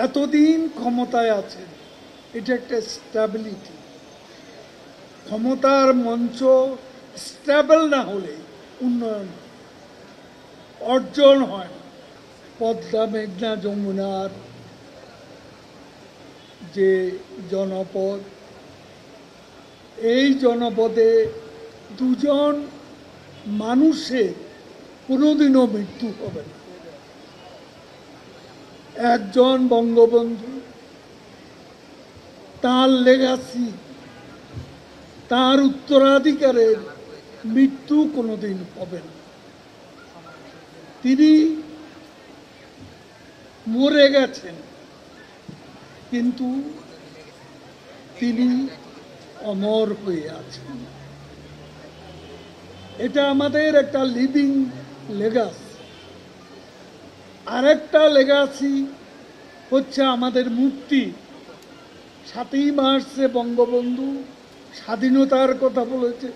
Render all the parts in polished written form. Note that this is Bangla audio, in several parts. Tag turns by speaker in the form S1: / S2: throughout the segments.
S1: এতদিন ক্ষমতায় আছেন, এটা একটা স্ট্যাবিলিটি। ক্ষমতার মঞ্চ স্ট্যাবল না হলে উন্নয়ন অর্জন হয় না। পদ্মা মেঘনা যমুনার যে জনপদ, এই জনপদে দুজন মানুষের কোনোদিনও মৃত্যু হবে না। একজন বঙ্গবন্ধু, তার লেগাসি, তার উত্তরাধিকারের মৃত্যু কোনোদিন হবে না। তিনি মরে গেছেন, কিন্তু তিনি অমর হয়ে আছেন। এটা আমাদের একটা লিভিং লেগাসি। আরেকটা লেগাসি হচ্ছে আমাদের মুক্তি। 7ই মার্চে বঙ্গবন্ধু স্বাধীনতার কথা বলেছে,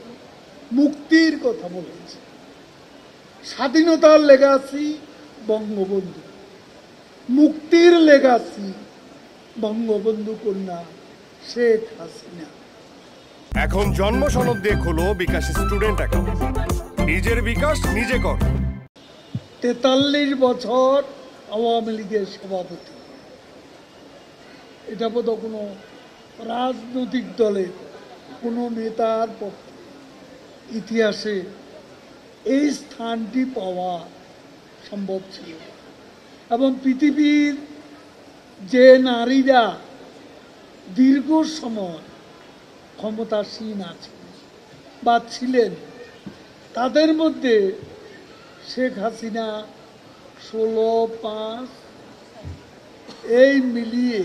S1: মুক্তির কথা বলেছে। স্বাধীনতার লেগাসি বঙ্গবন্ধু, মুক্তির লেগাসি বঙ্গবন্ধু কন্যা শেখ হাসিনা।
S2: এখন জন্ম সনদ দিয়ে খোলো বিকাশ স্টুডেন্ট অ্যাকাউন্ট। নিজের বিকাশ নিজে কর।
S1: 43 বছর আওয়ামী লীগের সভাপতি। এটা বোধ কোনো রাজনৈতিক দলের কোনো নেতার পক্ষে ইতিহাসে এই স্থানটি পাওয়া সম্ভব ছিল। এবং পৃথিবীর যে নারীরা দীর্ঘ সময় ক্ষমতাসীন আছেন বা ছিলেন, তাদের মধ্যে শেখ হাসিনা 16-5 এই মিলিয়ে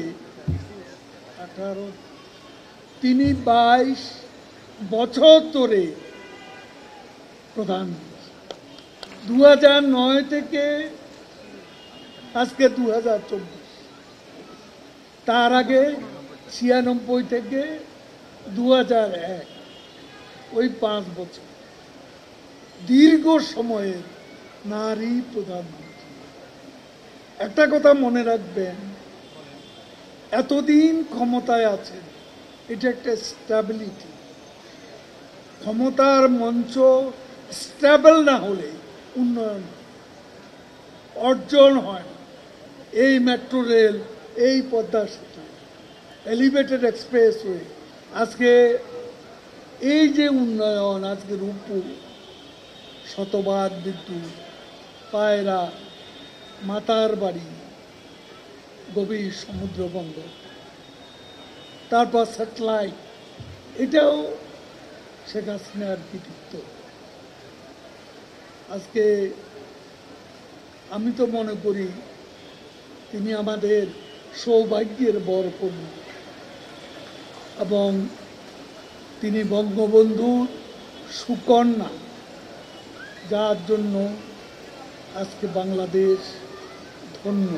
S1: 18, তিনি 22 বছর ধরে প্রধানমন্ত্রী। 2009 থেকে আজকে 2024, তার আগে 96 থেকে 2001, ওই 5 বছর দীর্ঘ সময়ের নারী প্রধানমন্ত্রী। একটা কথা মনে রাখবেন, এতদিন ক্ষমতায় আছেন, এটা একটা স্ট্যাবিলিটি। ক্ষমতার মঞ্চ স্ট্যাবল না হলে উন্নয়ন অর্জন হয় না। এই মেট্রো রেল, এই পদ্মা সেতু, এলিভেটেড এক্সপ্রেসওয়ে, আজকে এই যে উন্নয়ন, আজকে রূপপুর, শতভাগ বিদ্যুৎ, পায়রা, মাতার বাড়ি, গভীর সমুদ্র বন্দর, তারপর স্যাটেলাইট, এটাও শেখ হাসিনার কৃতিত্ব। আজকে আমি তো মনে করি তিনি আমাদের সৌভাগ্যের বরকন্যা, এবং তিনি বঙ্গবন্ধুর সুকন্যা, যার জন্য আজকে বাংলাদেশ ধন্য।